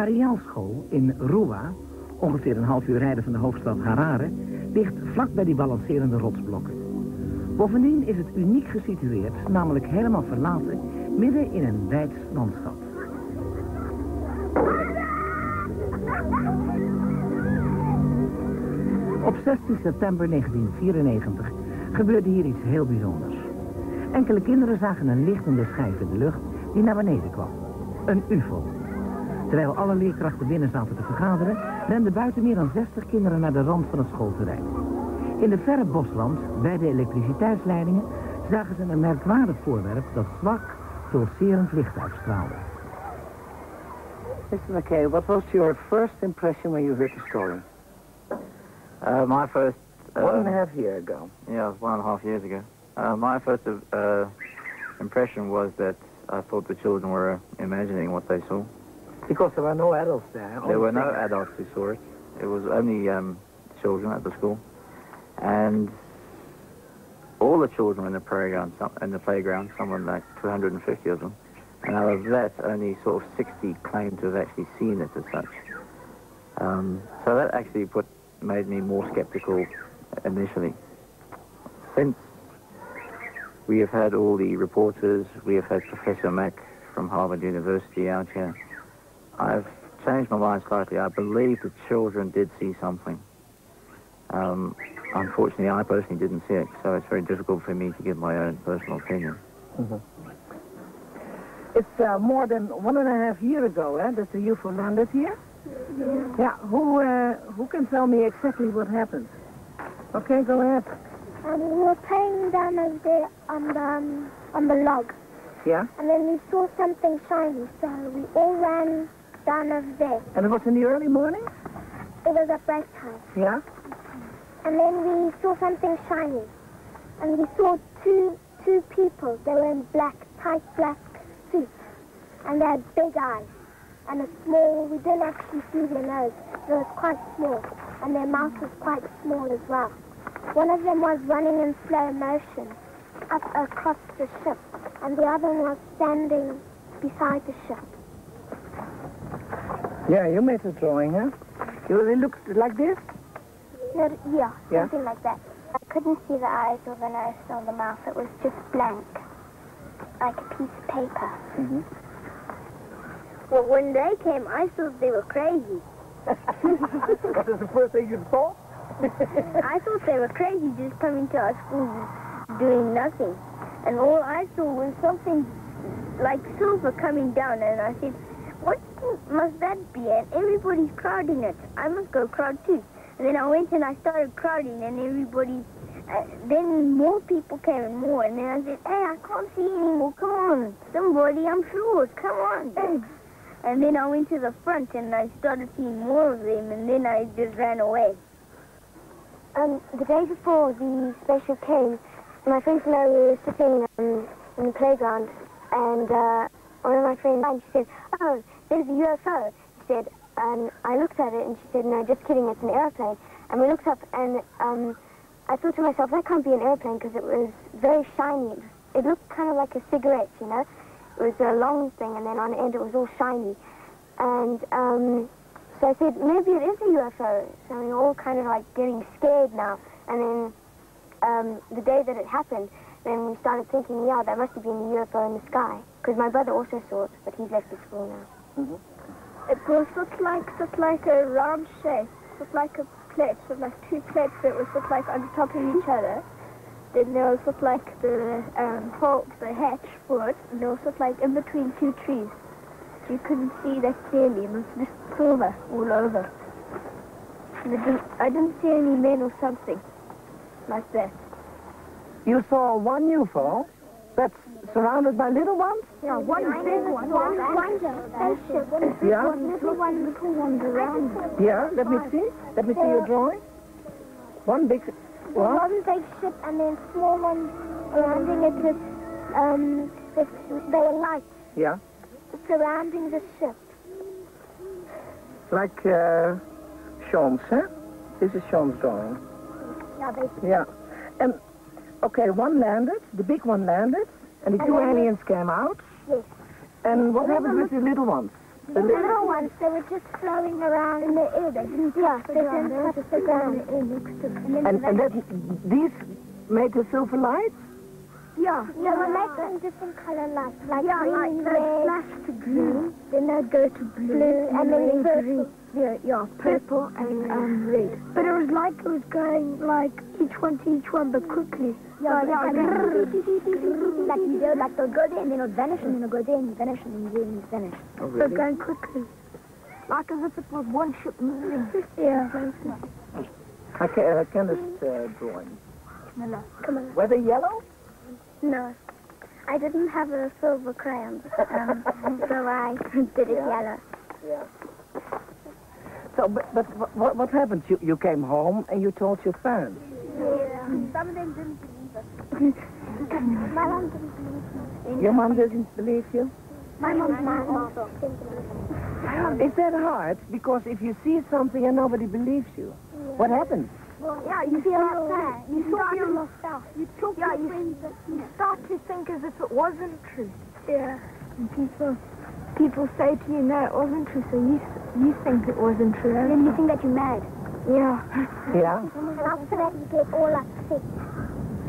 Ariel-school in Ruwa, ongeveer een half uur rijden van de hoofdstad Harare, ligt vlak bij die balancerende rotsblokken. Bovendien is het uniek gesitueerd, namelijk helemaal verlaten, midden in een wijds landschap. Op 16 september 1994 gebeurde hier iets heel bijzonders. Enkele kinderen zagen een lichtende schijf in de lucht die naar beneden kwam. Een UFO. Terwijl alle leerkrachten binnen zaten te vergaderen, renden buiten meer dan 60 kinderen naar de rand van het schoolterrein. In de verre bosrand, bij de elektriciteitsleidingen, zagen ze een merkwaardig voorwerp dat zwak, pulserend licht uitstraalde. Mr. McKay, what was your first impression when you heard the story? My first... 1.5 years ago. Yeah, it was 1.5 years ago. My first impression was that I thought the children were imagining what they saw. Because there were no adults there. There were no adults who saw it. It was only children at the school. And all the children in the playground, somewhere like 250 of them. And out of that, only sort of 60 claimed to have actually seen it as such. So that actually made me more skeptical initially. Since we have had all the reporters, we have had Professor Mack from Harvard University out here, I've changed my mind slightly. I believe the children did see something. Unfortunately, I personally didn't see it, so it's very difficult for me to give my own personal opinion. Mm-hmm. It's more than 1.5 years ago, that the UFO landed here? Yeah. Who can tell me exactly what happened? Okay, go ahead. We were playing down over there on the log. Yeah? And then we saw something shiny, so we all ran down over there. And it was in the early morning? It was at break time. Yeah? And then we saw something shiny. And we saw two people. They were in tight black suits. And they had big eyes. And we didn't actually see their nose. It was quite small. And their mouth was quite small as well. One of them was running in slow motion up across the ship. And the other one was standing beside the ship. Yeah, you made the drawing, huh? It looked like this? Yeah, something like that. I couldn't see the eyes or the nose or the mouth. It was just blank, like a piece of paper. Mm-hmm. Well, when they came, I thought they were crazy. What is the first thing you thought? I thought they were crazy just coming to our school doing nothing. And all I saw was something like silver coming down, and I said, what must that be? And everybody's crowding it. I must go crowd too. And then I went and I started crowding, and everybody, then more people came and more. And then I said, hey, I can't see anymore. Come on, somebody, I'm sure. Come on. And then I went to the front, and I started seeing more of them, and then I just ran away. The day before the spaceship came, my friends and I were sitting in the playground, and one of my friends, she said, oh, there's a UFO. She said, and I looked at it, and she said, no, just kidding, it's an airplane. And we looked up, and I thought to myself, that can't be an airplane, because it was very shiny. It looked kind of like a cigarette, you know? It was a long thing, and then on the end it was all shiny. And so I said, maybe it is a UFO. So we were all kind of like getting scared now. And then the day that it happened, then we started thinking, yeah, that must have been a UFO in the sky. Because my brother also saw it, but he's left the school now. Mm-hmm. It was just like a round shape, just like a plate, just like two plates that were just like on top of each other. Then there was just like the hole, the hatch for it, and there was just like in between two trees. You couldn't see that clearly, it was just silver all over. And I didn't see any men or something like that. You saw one UFO that's surrounded by little ones? Yeah, one big one. One spaceship. Yeah? Little ones around. Yeah, let me see. Let me see your drawing. One big... What? One big ship and then small ones surrounding it with they were lights. Yeah? Surrounding the ship. Like Sean's, huh? This is Sean's drawing. Yeah, basically. Yeah. And, okay, one landed, the big one landed, and the two aliens came out. Yes. And what happened with the little ones? The little ones, they were just floating around in the air. They didn't touch the ground. They were just the ground in the air next to them. And that, these made the silver lights? Yeah. They were making different color lights, like green, red, flash to green, then they'd go to blue, and then green. Yeah, purple and red. But it was like it was going like each one to each one, but quickly. Like you do, like they'll go there and then it'll vanish, and then it'll go there and vanish, and then there and vanish. Oh, really? So going quickly. Like as if it was one ship moving. Yeah. I can drawing. Come on. Were they yellow? No. I didn't have a silver crayon, so I did it yellow. Yeah. So, but what happened? You came home and you told your parents? Yeah. Some of them didn't believe us. My mom didn't believe me. Your mom didn't believe you? My mom also didn't believe me. Is that hard? Because if you see something and nobody believes you, what happens? Well, yeah, you feel sad. You feel lost out. You talk to friends. You start to think as if it wasn't true. Yeah. And people say to you, no, it wasn't true, so you think it wasn't true. And then you think that you're mad. Yeah. Yeah? And after that, you get all upset.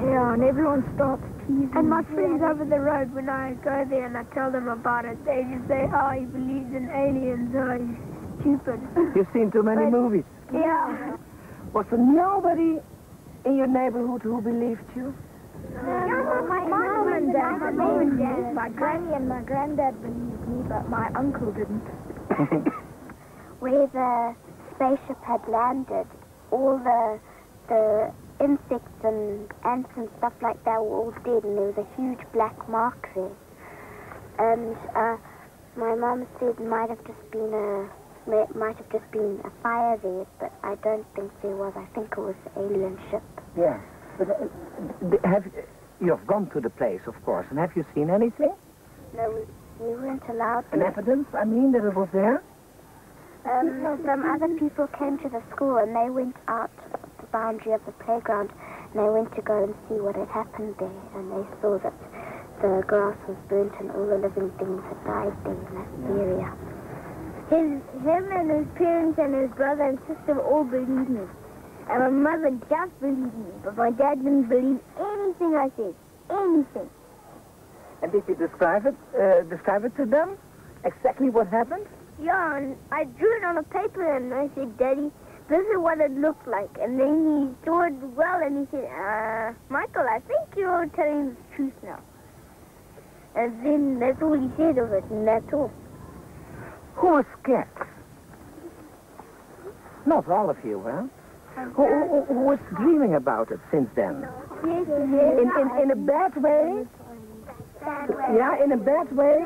Yeah, and everyone starts teasing. And my friends over the road, when I go there and I tell them about it, they just say, oh, he believes in aliens, oh, he's stupid. You've seen too many movies. Yeah. Was there nobody in your neighborhood who believed you? My mom and dad. My granny and my granddad believed me, but my uncle didn't. Where the spaceship had landed, all the insects and ants and stuff like that were all dead, and there was a huge black mark there. And my mom said it might have just been a fire there, but I don't think there was. I think it was an alien ship. Yeah. But you've gone to the place, of course, and have you seen anything? No, we weren't allowed to. An evidence, I mean, that it was there? Some other people came to the school and they went out the boundary of the playground and they went to go and see what had happened there, and they saw that the grass was burnt and all the living things had died there in that area. Him and his parents and his brother and sister all believed me. And my mother just believed me, but my dad didn't believe anything I said. Anything. And did you describe it to them? Exactly what happened? Yeah, and I drew it on a paper and I said, Daddy, this is what it looked like. And then he saw it well and he said, Michael, I think you're telling the truth now. And then that's all he said of it, and that's all. Who was scared? Not all of you, huh? Who was dreaming about it since then? Yes, In a bad way? Yeah, in a bad way?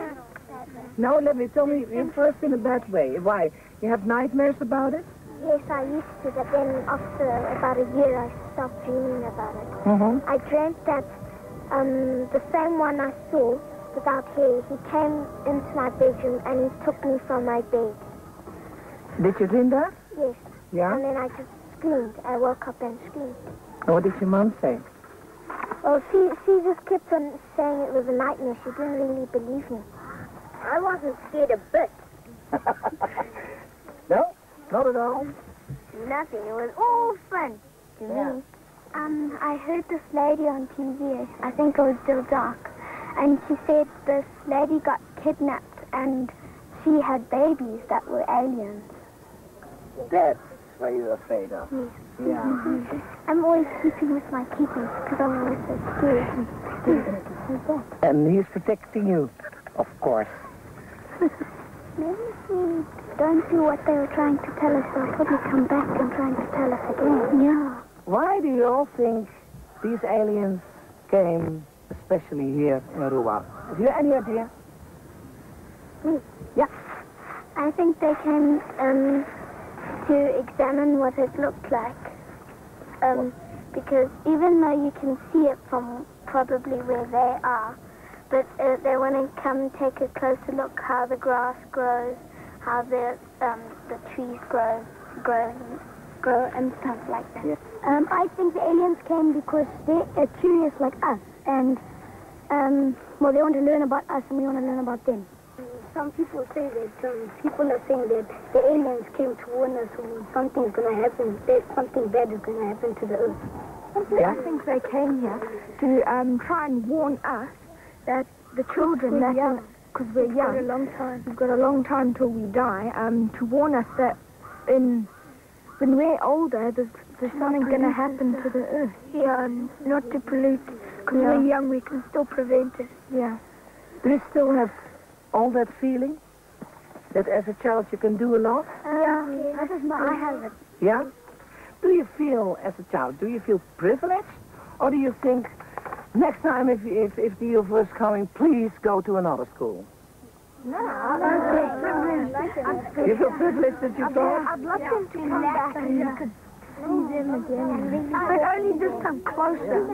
No, tell me first in a bad way. Why? You have nightmares about it? Yes, I used to, but then after about a year I stopped dreaming about it. Mm-hmm. I dreamt that the same one I saw without hair, he came into my bedroom and he took me from my bed. Did you dream that? Yes. Yeah? And then I just screamed. I woke up and screamed. What did your mom say? Well, she just kept on saying it was a nightmare. She didn't really believe me. I wasn't scared a bit. No? Not at all? Nothing. It was all fun to me. I heard this lady on TV. I think it was still dark. And she said this lady got kidnapped and she had babies that were aliens. That's what you're afraid of. Yes. Yeah. I'm always sleeping with my kittens because I'm always so scared. And he's protecting you, of course. Maybe if we don't do what they were trying to tell us, they'll probably come back and trying to tell us again. Yeah. Why do you all think these aliens came, especially here in Aruba? Have you any idea? Me? Yeah. I think they came to examine what it looked like. Because even though you can see it from probably where they are, but they want to come take a closer look how the grass grows, how the trees grow and stuff like that. Yeah. I think the aliens came because they're curious like us, and well, they want to learn about us and we want to learn about them. some people say that people are saying that the aliens came to warn us something's going to happen, that something bad is going to happen to the Earth. Yeah? I think they came here to try and warn us that the children, because we're young, For a long time. we've got a long time till we die, to warn us that when we're older, there's something going to happen to the Earth. Yeah, and not to pollute. Because we're young, we can still prevent it. Yeah. Do you still have all that feeling? That as a child you can do a lot? Yeah, I have it. Yeah? Do you feel, as a child, do you feel privileged? Or do you think, next time if the UFO is coming, please go to another school? No, I You feel privileged that you go? I'd love them to come back and you could see them again. But only this time closer.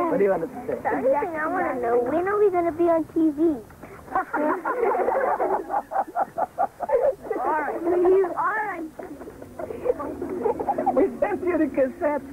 What do you want to say? The other thing I want to know, when are we going to be on TV? All right. We sent you the cassettes.